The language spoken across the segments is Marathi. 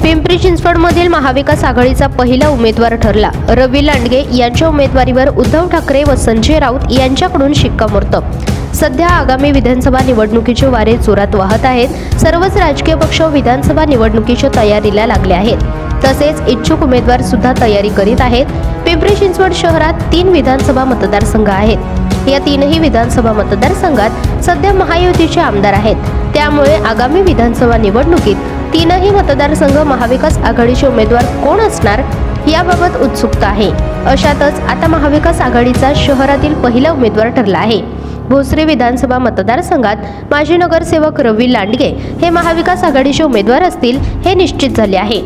पिंपरी चिंचवडमधील महाविकास आघाडीचा पहिला उमेदवार ठरला। रवी लांडगे यांच्या उमेदवारीवर उद्धव ठाकरे व संजय राऊत यांच्याकडून शिक्कामोर्तब। सध्या आगामी विधानसभा निवडणुकीचे वारे जोरात वाहत आहेत। सर्वच राजकीय पक्ष विधानसभा निवडणुकीच्या तयारीला लागले आहेत। तसेच इच्छुक उमेदवार सुद्धा तयारी करीत आहेत। पिंपरी चिंचवड शहरात 3 विधानसभा मतदारसंघ आहेत। या 3ही विधानसभा मतदारसंघात सध्या महायुतीचे आमदार आहेत। त्यामुळे आगामी विधानसभा निवडणुकीत 3ही मतदारसंघ महाविकास आघाडीचे उमेदवार कोण असणार याबाबत उत्सुकता आहे। अशातच आता महाविकास आघाडीचा शहरातील पहिला उमेदवार ठरला आहे। भोसरी विधानसभा मतदारसंघात माजी नगरसेवक रवी लांडगे हे महाविकास आघाडीचे उमेदवार असतील हे निश्चित झाले आहे।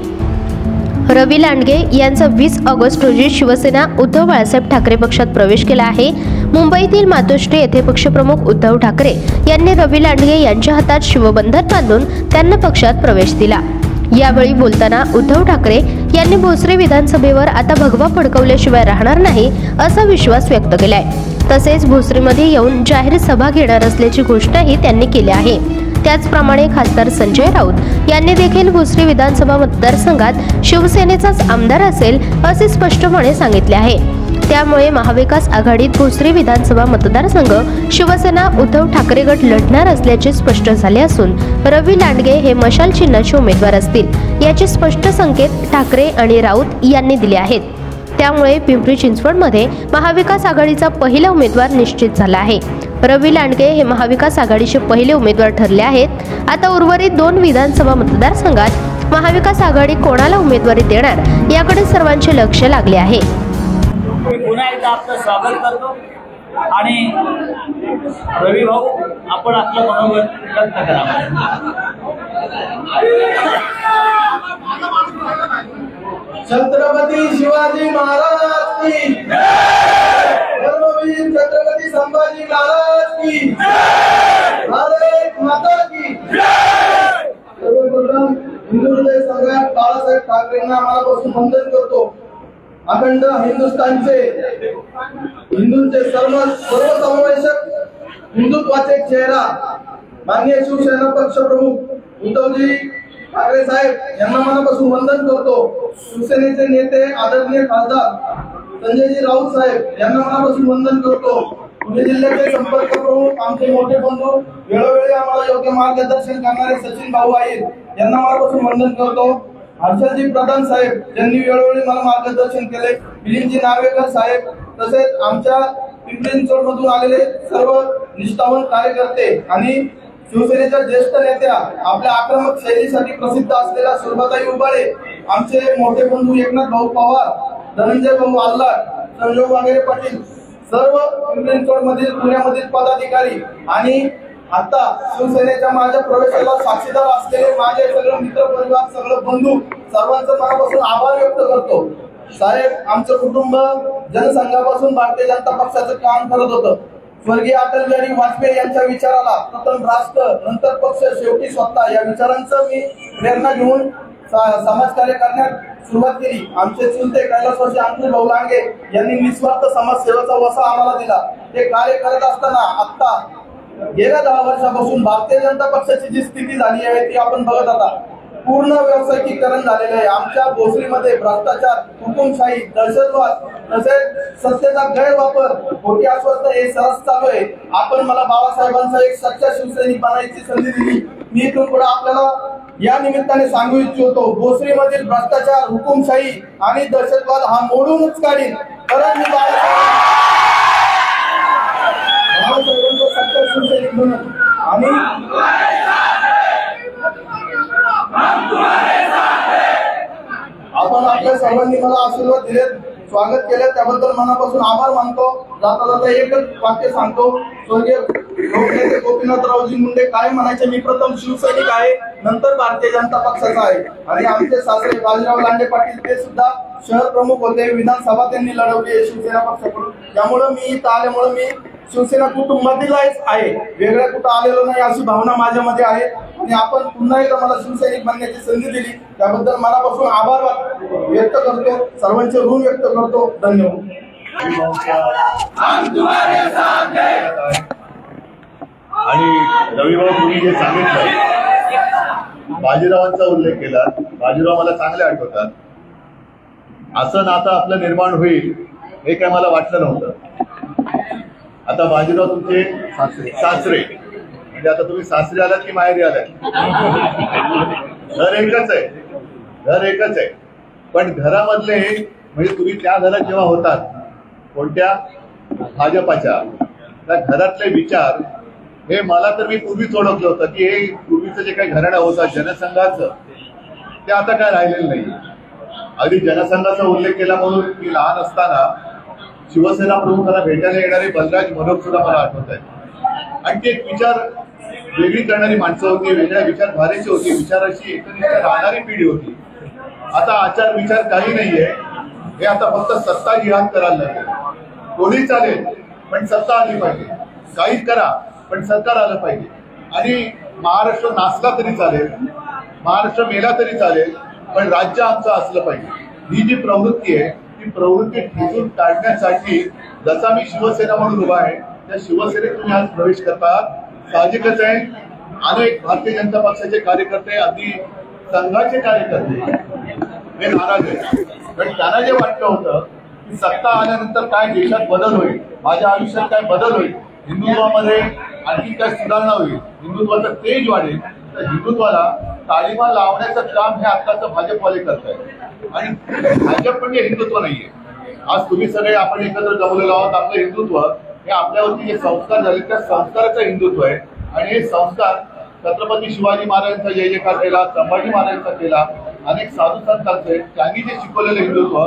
रवी लांडगे यांचा 20 ऑगस्ट रोजी शिवसेना उद्धव बाळासाहेब ठाकरे पक्षात प्रवेश केला आहे। मुंबईतील मातोश्री येथे पक्षप्रमुख उद्धव ठाकरे यांनी रवी लांडगे यांच्या हातात शिवबंधन बांधून त्यांना पक्षात प्रवेश दिला। यावेळी बोलताना उद्धव ठाकरे यांनी भोसरी विधानसभेवर आता भगवा फडकवल्याशिवाय राहणार नाही असा विश्वास व्यक्त केलाय। तसेच भोसरीमध्ये येऊन जाहीर सभा घेणार असल्याची घोषणाही त्यांनी केली आहे। त्याचप्रमाणे खासदार संजय राऊत यांनी देखील भोसरी विधानसभा मतदारसंघात शिवसेनेचाच आमदार असेल असे स्पष्टपणे सांगितले आहे। त्यामुळे महाविकास आघाडीत भोसरी विधानसभा मतदारसंघ शिवसेना उद्धव ठाकरे गट लढणार असल्याचे स्पष्ट झाले असून रवी लांडगे हे मशाल चिन्हाचे उमेदवार असतील याचे स्पष्ट संकेत ठाकरे आणि राऊत यांनी दिले आहेत। त्यामुळे पिंपरी चिंचवडमध्ये महाविकास आघाडीचा पहिला उमेदवार निश्चित झाला आहे। रवी लांडगे हे महाविकास आघाडीचे पहिले उमेदवार ठरले आहेत। आता उर्वरित 2 विधानसभा मतदारसंघात महाविकास आघाडी कोणाला उमेदवारी देणार याकडे सर्वांचे लक्ष लागले आहे। पुन्हा एकदा आपलं स्वागत करतो आणि रवी भाऊ आपण आपलं मनोगत व्यक्त करा। छत्रपती शिवाजी महाराज की जय, धर्मवीर छत्रपती संभाजी महाराज की जय, भारत माता की जय। सर्वप्रथम हिंदू हृदय सम्राट बाळासाहेब ठाकरेंना मनापासून वंदन करतो। अखंड हिंदूंचे सर्वसमावेशक हिंदुत्वाचे चेहरा माननीय शिवसेना पक्ष प्रमुख उद्धवजी ठाकरे साहेब यांना मनापासून वंदन करतो। शिवसेनेचे नेते आदरणीय खासदार संजयजी राऊत साहेब यांना मनापासून वंदन करतो। पुणे जिल्ह्याचे संपर्क प्रमुख आमचे मोठे बंधू वेळोवेळी आम्हाला योग्य मार्गदर्शन करणारे सचिन भाऊ आहेत यांना मनापासून वंदन करतो। हर्षलजी प्रधान साहेब यांनी वेळोवेळी मला मार्गदर्शन केले। मिलिंदजी नावेकर साहेब तसेच आमच्या पिंपरी चिंचवड मधून आलेले सर्व निष्ठावंत कार्यकर्ते आणि शिवसेनेच्या ज्येष्ठ नेत्या आपल्या आक्रमक शैलीसाठी प्रसिद्ध असलेल्या सुरभाताई उबाळे, आमचे मोठे बंधू एकनाथ भाऊ पवार, धनंजय भाऊ आल्हाट, संजोग वागेरे पाटील, सर्व पिंपरी चिंचवड मधील पुण्यामधील पदाधिकारी आणि आता शिवसेनेच्या माझ्या प्रवेशाला साक्षीदार असलेले माझे सगळे मित्र परिवार, सगळे बंधू, सर्वांचं मनापासून आभार व्यक्त करतो। साहेब आमचं कुटुंब जनसंघापासून भारतीय जनता पक्षाचं काम करत होतं। स्वर्गीय अटल बिहारी वाजपेयी यांच्या विचाराला प्रथम राष्ट्र नंतर पक्ष शेवटी स्वतः या विचारांचं मी प्रेरणा घेऊन समाजकार्य करण्यास सुरुवात केली। आमचे चुलते कैलासवासी अंकुश भाऊ लांडगे यांनी निस्वार्थ समाजसेवेचा वसा आम्हाला दिला। ते कार्य करत असताना आता गेल्या 10 वर्षापासून भारतीय जनता पक्षाची जी स्थिती झाली आहे ती आपण बघत आता पूर्ण व्यावसायिकीकरण झालेलं आहे। आमच्या भोसरीमध्ये भ्रष्टाचार, हुकुमशाही, दहशतवाद तसेच सत्तेचा गैरवापर, खोटी आश्वासनं हे सहज चालू आहे। आपण मला बाळासाहेबांचा एक सच्चा शिवसैनिक बनायची संधी दिली। मी इथून पुढे आपल्याला या निमित्ताने सांगू इच्छितो, भोसरीमधील भ्रष्टाचार, हुकुमशाही आणि दहशतवाद हा मोडूनच काढीन। कारण मी बाळासाहेबांचा सच्चा शिवसैनिक म्हणून आणि आपण आपल्या सर्वांनी मला आशीर्वाद दिले, स्वागत केले त्याबद्दल मनापासून आभार मानतो। जाता जाता एकच वाक्य सांगतो, स्वर्गीय लोकनेते गोपीनाथरावजी मुंडे काय म्हणायचे, मी प्रथम शिवसैनिक आहे नंतर भारतीय जनता पक्षाचा आहे। आणि आमचे सासरे बाजीराव लांडे पाटील ते सुद्धा शहर प्रमुख होते, विधानसभा त्यांनी लढवली शिवसेना पक्षाकडून। त्यामुळे मी इथं आल्यामुळे मी शिवसेना कुटुंबातील आहे, वेगळ्या कुठं आलेलो नाही अशी भावना माझ्यामध्ये आहे। आणि आपण पुन्हा एकदा मला शिवसैनिक बनण्याची संधी दिली त्याबद्दल मनापासून आभार व्यक्त करतो, सर्वांचे ऋण व्यक्त करतो। धन्यवाद। आणि रविभाऊ तुम्ही जे सांगितलं बाजीरावांचा उल्लेख केला. बाजीराव मला चांगले आठवतात. असं नातं आपलं निर्माण होईल हे काय मला वाटलं नव्हतं. आता बाजीराव तुमचे सासरे म्हणजे आता तुम्ही सासरे आलात की माहेरी आलात? घर एकच आहे, घर एकच आहे. पण घरामधले म्हणजे तुम्ही त्या घरात जेव्हा होतात कोणत्या भाजपाच्या, त्या घरातले विचार हे मला तर मी पूर्वीच ओळखलं होतं की हे पूर्वीचं जे काही घराणं होतं जनसंघाचं ते आता काय राहिलेलं नाही. अगदी जनसंघाचा उल्लेख केला म्हणून मी लहान असताना शिवसेना प्रमुखांना भेटायला येणारे बलराज मनोक सुद्धा मला आठवत आहे. आणि ते एक विचार वेगळी करणारी माणसं होती, वेगळ्या विचारधारेची होती, विचाराची एकनिष्ठ राहणारी पिढी होती. आता आचार विचार काही नाहीये. हे आता फक्त सत्ता जिहाद करायला लागेल. कोणी चालेल पण सत्ता आली पाहिजे. काही करा पण सरकार आलं पाहिजे. आणि महाराष्ट्र नाचला तरी चालेल, महाराष्ट्र मेला तरी चालेल, पण राज्य आमचं असलं पाहिजे. ही जी प्रवृत्ती आहे ती प्रवृत्ती ठेचून काढण्यासाठी जसा मी शिवसेना म्हणून उभा आहे त्या शिवसेनेत तुम्ही आज प्रवेश करतात. साहजिकच आहे अनेक भारतीय जनता पक्षाचे कार्यकर्ते, अगदी संघाचे कार्यकर्ते हे नाराज आहेत. पण त्यांना जे वाटलं होतं की सत्ता आल्यानंतर काय देशात बदल होईल, माझ्या आयुष्यात काय बदल होईल, हिंदुत्वामध्ये आणखी काय सुधारणा होईल, हिंदुत्वाचं तेज वाढेल, तर हिंदुत्वाला तालिमा लावण्याचं काम हे आत्ताचं भाजपवाले करत आहेत. आणि भाजप म्हणजे हिंदुत्व नाहीये. आज तुम्ही सगळे आपण एकत्र जमलेलो आहोत. आपलं हिंदुत्व हे आपल्यावरती जे संस्कार झाले त्या संस्काराचं हिंदुत्व आहे. आणि हे संस्कार छत्रपती शिवाजी महाराजांचा जय जयकार केला, संभाजी महाराजांचा केला, अनेक साधू संतांचे, त्यांनी जे शिकवलेलं हिंदुत्व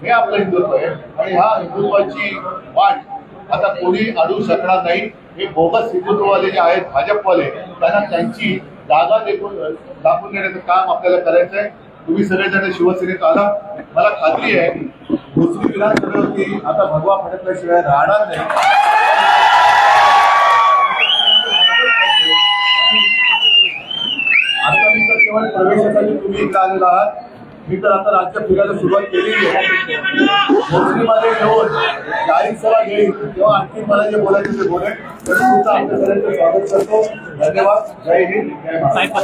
हे आपलं हिंदुत्व आहे. आणि ह्या हिंदुत्वाची वाट आता कोणी अडवू शकणार नाही. हे बोगस हिंदुत्ववाले जे आहेत भाजपवाले, त्यांना त्यांची जागा दाखवून देण्याचं काम आपल्याला करायचं आहे. तुम्ही सगळेजण शिवसेनेत आला, मला खात्री आहे दुसरी विधानसभेवरती आता भगवा फडकल्याशिवाय राहणार नाही. आता मी तर केवळ प्रवेशासाठी तुम्ही इकडे आलेला आहात. मी तर आता राज्य फिरायला सुरुवात केलेली आहे. मोसरीमध्ये येऊन जाहीर सभा घेईल तेव्हा आणखी मला जे बोलायचं ते बोलेल. तुमचं आपल्या सगळ्यांचं स्वागत करतो. धन्यवाद. जय हिंद, जय महाराष्ट्र.